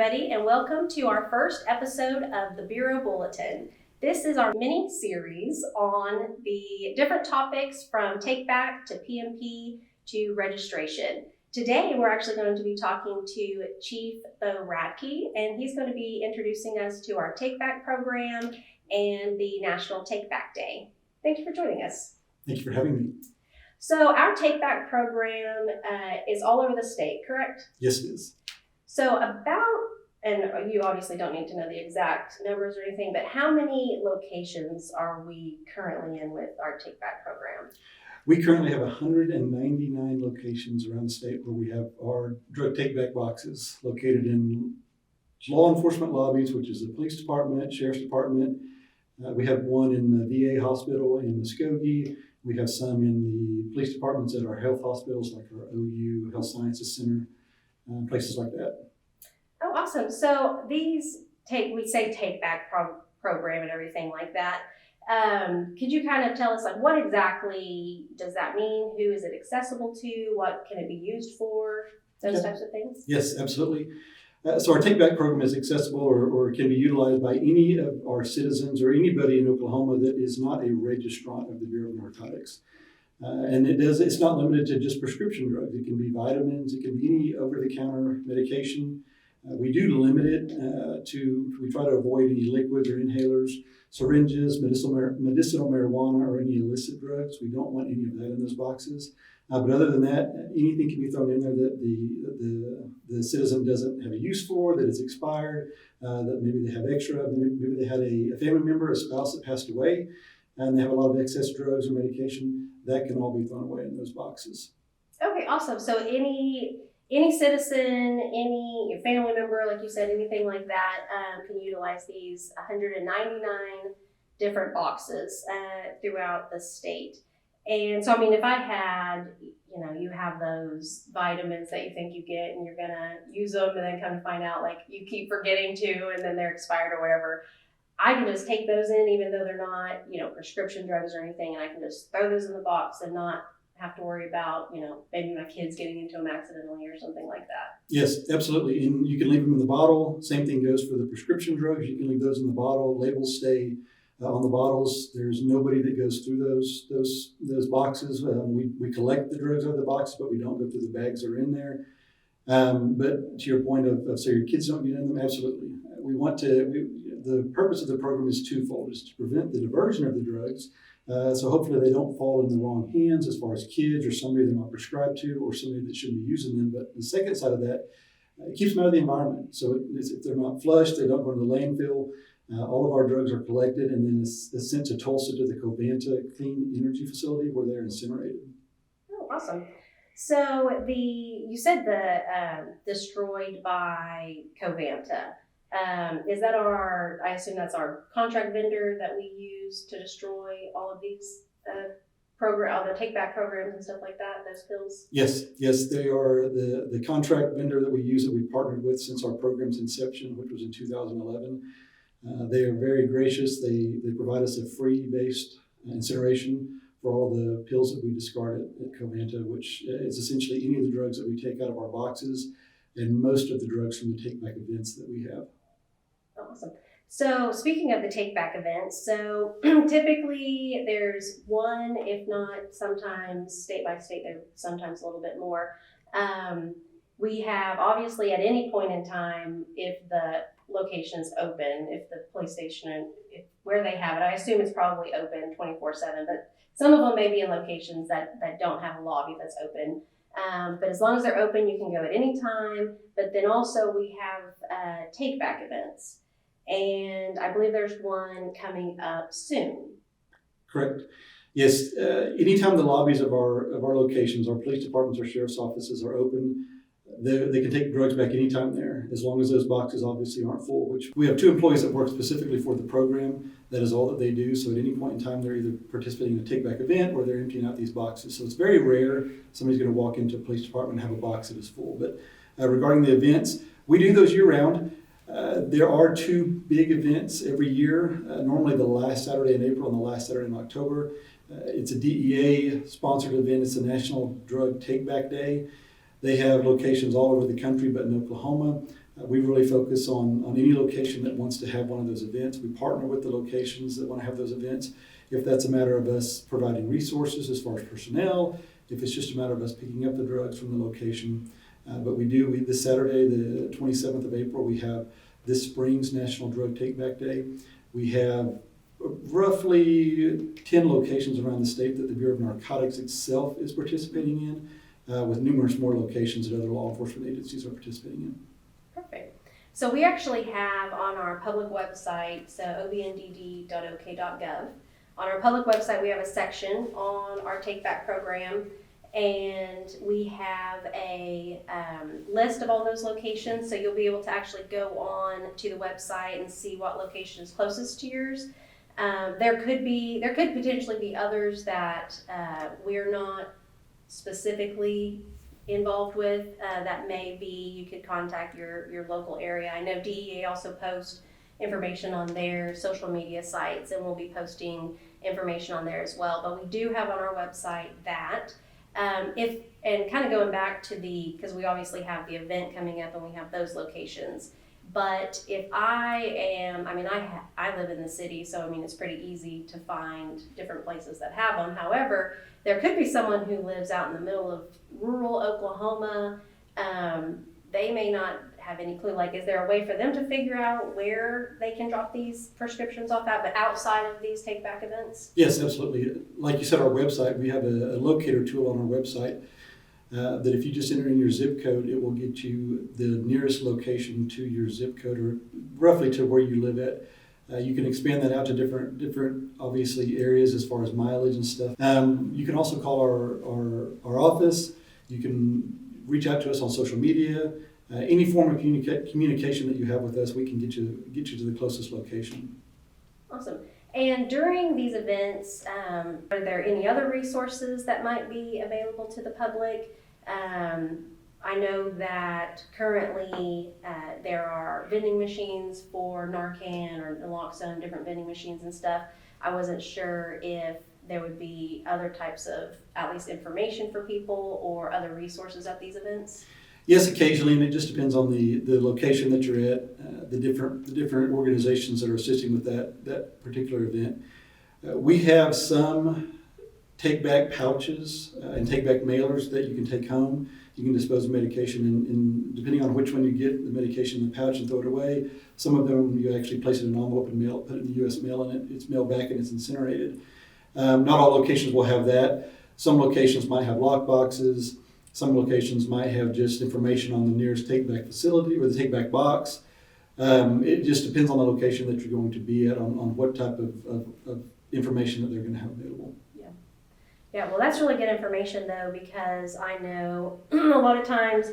everybody, and welcome to our first episode of the Bureau Bulletin. This is our mini-series on the different topics from take back to PMP to registration. Today, we're actually going to be talking to Chief Bo Ratke, and he's going to be introducing us to our take back program and the National Take Back Day. Thank you for joining us. Thank you for having me. So our take back program is all over the state, correct? Yes, it is. So and you obviously don't need to know the exact numbers or anything, but how many locations are we currently in with our take back program? We currently have 199 locations around the state where we have our drug take back boxes located in law enforcement lobbies, which is the police department, sheriff's department. We have one in the VA hospital in Muskogee. We have some in the police departments at our health hospitals, like our OU Health Sciences Center, places like that. Oh, awesome. So these we say take back program and everything like that. Could you kind of tell us, like, what exactly does that mean? Who is it accessible to? What can it be used for? Those types of things? Yes, absolutely. So our take back program is accessible or can be utilized by any of our citizens or anybody in Oklahoma that is not a registrant of the Bureau of Narcotics. And it's not limited to just prescription drugs. It can be vitamins, it can be any over-the-counter medication. We do limit it we try to avoid any liquids or inhalers, syringes, medicinal marijuana, or any illicit drugs. We don't want any of that in those boxes. But other than that, anything can be thrown in there that the citizen doesn't have a use for, that is expired, that maybe they have extra, maybe they had a family member, a spouse that passed away, and they have a lot of excess drugs or medication. That can all be thrown away in those boxes. Okay, awesome. So any citizen, your family member, like you said, anything like that, can utilize these 199 different boxes throughout the state. And so, I mean, if I had, you have those vitamins that you think you get and you're going to use them and then come to find out, like, you keep forgetting to and then they're expired or whatever, I can just take those in even though they're not, prescription drugs or anything, and I can just throw those in the box and not have to worry about, maybe my kids getting into them accidentally or something like that. Yes, absolutely. And you can leave them in the bottle. Same thing goes for the prescription drugs. You can leave those in the bottle. Labels stay on the bottles. There's nobody that goes through those boxes. We collect the drugs out of the boxes, but we don't go through the bags that are in there. But to your point of so your kids don't get in them, absolutely. The purpose of the program is twofold: is to prevent the diversion of the drugs. So hopefully they don't fall in the wrong hands as far as kids or somebody they're not prescribed to or somebody that shouldn't be using them. But the second side of that, it keeps them out of the environment. So if they're not flushed, they don't go to the landfill. All of our drugs are collected and then it's sent to Tulsa to the Covanta Clean Energy Facility where they're incinerated. Oh, awesome. So you said the destroyed by Covanta. Is that I assume that's our contract vendor that we use to destroy all of these all the take back programs and stuff like that, those pills? Yes, they are the contract vendor that we use that we partnered with since our program's inception, which was in 2011. They are very gracious. They provide us a free-based incineration for all the pills that we discard at Covanta, which is essentially any of the drugs that we take out of our boxes and most of the drugs from the take back events that we have. Awesome. So speaking of the take back events, so typically there's one, if not sometimes state by state, there's sometimes a little bit more. We have obviously at any point in time, if the location is open, if the police station, where they have it, I assume it's probably open 24/7, but some of them may be in locations that don't have a lobby that's open. But as long as they're open, you can go at any time. But then also we have take back events. And I believe there's one coming up soon. Correct. Yes. Anytime the lobbies of our locations, our police departments or sheriff's offices are open, they can take drugs back anytime there, as long as those boxes obviously aren't full, which we have 2 employees that work specifically for the program. That is all that they do. So at any point in time, they're either participating in a take back event or they're emptying out these boxes. So it's very rare somebody's going to walk into a police department and have a box that is full. But regarding the events, we do those year round. There are 2 big events every year, normally the last Saturday in April and the last Saturday in October. It's a DEA-sponsored event. It's a National Drug Take Back Day. They have locations all over the country, but in Oklahoma. We really focus on any location that wants to have one of those events. We partner with the locations that want to have those events. If that's a matter of us providing resources as far as personnel, if it's just a matter of us picking up the drugs from the location. But this Saturday, the 27th of April, we have This Spring's National Drug Take Back Day. We have roughly 10 locations around the state that the Bureau of Narcotics itself is participating in, with numerous more locations that other law enforcement agencies are participating in. Perfect. So we actually have on our public website, so obndd.ok.gov, on our public website we have a section on our Take Back program, and we have a list of all those locations, so you'll be able to actually go on to the website and see what location is closest to yours. There could potentially be others that we're not specifically involved with, that may be, you could contact your local area. I know DEA also posts information on their social media sites, and we'll be posting information on there as well. But we do have on our website that, and kind of going back to because we obviously have the event coming up and we have those locations. But if I live in the city, so it's pretty easy to find different places that have them. However, there could be someone who lives out in the middle of rural Oklahoma. They may not have any clue. Like, is there a way for them to figure out where they can drop these prescriptions off at, but outside of these take back events? Yes, absolutely. Like you said, our website, we have a locator tool on our website that if you just enter in your zip code, it will get you the nearest location to your zip code, or roughly to where you live at. You can expand that out to different obviously areas as far as mileage and stuff. You can also call our office. You can reach out to us on social media. Any form of communication that you have with us, we can get you to the closest location. Awesome. And during these events, are there any other resources that might be available to the public? I know that currently there are vending machines for Narcan or naloxone, different vending machines and stuff. I wasn't sure if there would be other types of, at least, information for people or other resources at these events. Yes, occasionally, and it just depends on the location that you're at, the different organizations that are assisting with that particular event. We have some take-back pouches and take-back mailers that you can take home. You can dispose of medication, and depending on which one you get, the medication in the pouch and throw it away. Some of them you actually place it in an envelope and mail, put it in the U.S. mail, and it's mailed back and it's incinerated. Not all locations will have that. Some locations might have lock boxes. Some locations might have just information on the nearest take-back facility or the take-back box. It just depends on the location that you're going to be at, on what type of information that they're going to have available. Yeah, well, that's really good information, though, because I know a lot of times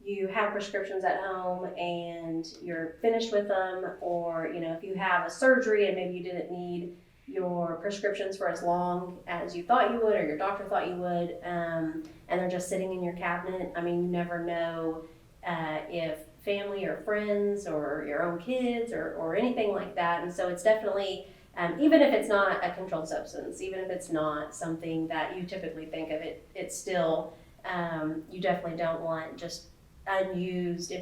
you have prescriptions at home and you're finished with them, or, if you have a surgery and maybe you didn't need your prescriptions for as long as you thought you would, or your doctor thought you would, and they're just sitting in your cabinet. You never know if family or friends or your own kids or anything like that. And so it's definitely, even if it's not a controlled substance, even if it's not something that you typically think of, it's still, you definitely don't want just unused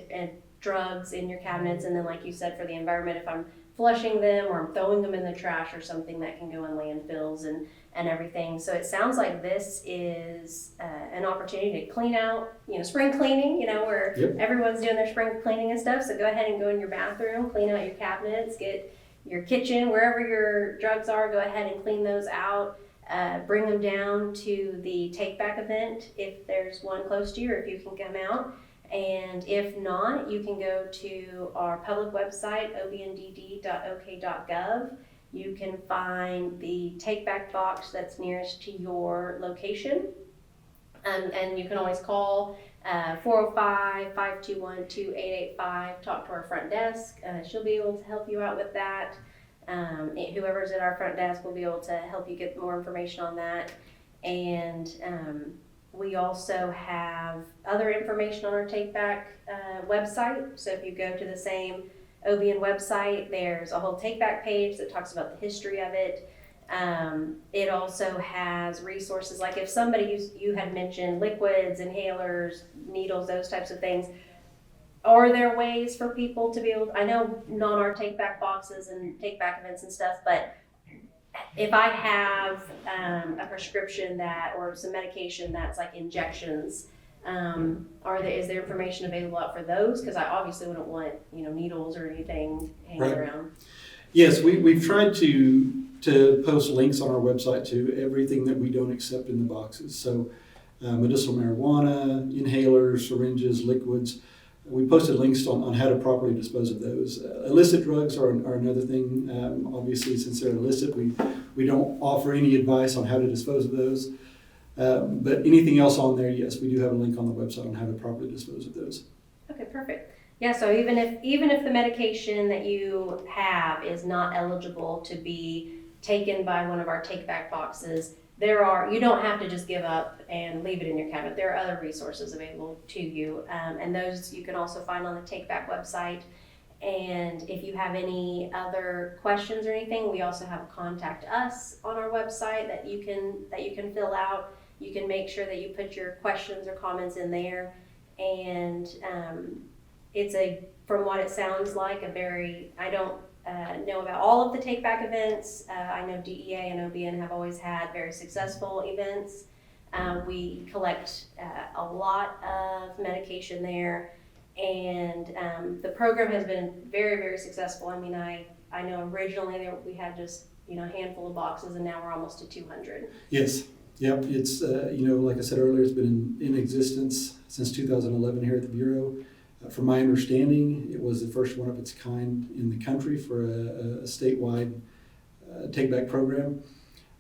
drugs in your cabinets. And then, like you said, for the environment, if I'm flushing them or I'm throwing them in the trash or something, that can go in landfills and everything. So it sounds like this is an opportunity to clean out, spring cleaning, where Yep. Everyone's doing their spring cleaning and stuff. So go ahead and go in your bathroom, clean out your cabinets, get your kitchen, wherever your drugs are, go ahead and clean those out. Bring them down to the take back event if there's one close to you, or if you can come out. And if not, you can go to our public website, obndd.ok.gov. You can find the take back box that's nearest to your location. And you can always call 405-521-2885, talk to our front desk. She'll be able to help you out with that. Whoever's at our front desk will be able to help you get more information on that. And we also have other information on our Take Back website. So if you go to the same OBN website, there's a whole Take Back page that talks about the history of it. It also has resources like if somebody you had mentioned liquids, inhalers, needles, those types of things. are there ways for people to be able, I know not our take back boxes and take back events and stuff, but if I have a prescription or some medication that's like injections, is there information available out for those? Because I obviously wouldn't want, needles or anything hanging around. Yes, we've tried to post links on our website to everything that we don't accept in the boxes. So medicinal marijuana, inhalers, syringes, liquids. We posted links on how to properly dispose of those. Illicit drugs are another thing. Obviously, since they're illicit, we don't offer any advice on how to dispose of those. But anything else on there, yes, we do have a link on the website on how to properly dispose of those. Okay, perfect. Yeah, so even if the medication that you have is not eligible to be taken by one of our take back boxes, you don't have to just give up and leave it in your cabinet. There are other resources available to you, and those you can also find on the Take Back website. And if you have any other questions or anything, we also have Contact Us on our website that you can fill out. You can make sure that you put your questions or comments in there, and from what it sounds like, I don't know about all of the take back events. I know DEA and OBN have always had very successful events. We collect a lot of medication there, and the program has been very, very successful. I mean, I know originally we had just a handful of boxes, and now we're almost to 200. Yes. Yep. It's like I said earlier, it's been in existence since 2011 here at the Bureau. From my understanding, it was the first one of its kind in the country for a statewide take-back program.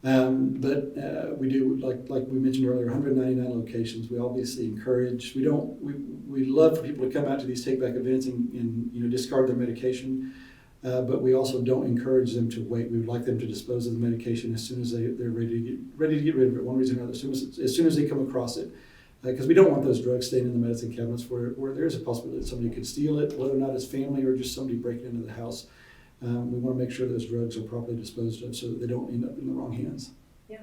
But we do, like we mentioned earlier, 199 locations. We obviously encourage. We love for people to come out to these take-back events and discard their medication. But we also don't encourage them to wait. We would like them to dispose of the medication as soon as they're ready to get rid of it, one reason or another. As soon as they come across it. Because we don't want those drugs staying in the medicine cabinets where there is a possibility that somebody could steal it, whether or not it's family or just somebody breaking into the house. We want to make sure those drugs are properly disposed of so that they don't end up in the wrong hands. Yeah,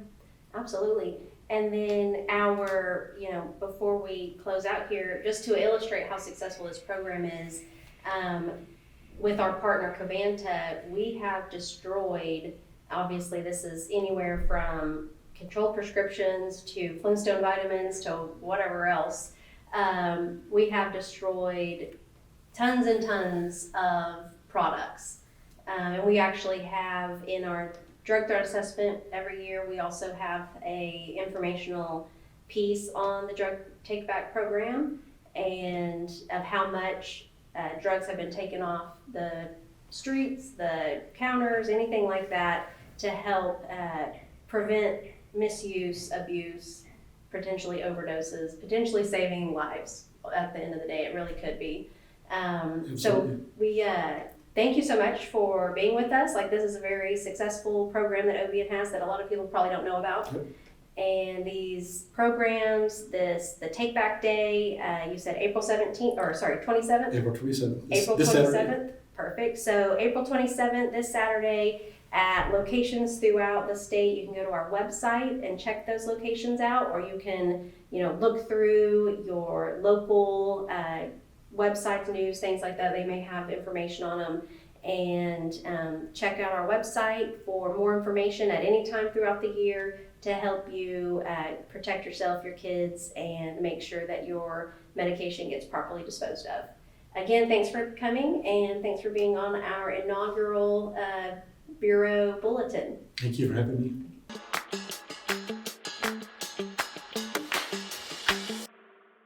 absolutely. And then before we close out here, just to illustrate how successful this program is, with our partner Covanta, we have destroyed, obviously this is anywhere from controlled prescriptions to Flintstone vitamins to whatever else. We have destroyed tons and tons of products. And we actually have in our drug threat assessment every year, we also have a informational piece on the drug take back program and of how much drugs have been taken off the streets, the counters, anything like that to help prevent misuse, abuse, potentially overdoses, potentially saving lives at the end of the day. It really could be. So we thank you so much for being with us. This is a very successful program that OBN has that a lot of people probably don't know about. Yep. And these programs, the Take Back Day, you said April 27th? April 27th. April 27th. Saturday. Perfect. So April 27th, this Saturday, at locations throughout the state. You can go to our website and check those locations out, or you can, look through your local websites, news, things like that. They may have information on them. And check out our website for more information at any time throughout the year to help you protect yourself, your kids, and make sure that your medication gets properly disposed of. Again, thanks for coming, and thanks for being on our inaugural Bureau Bulletin. Thank you for having me.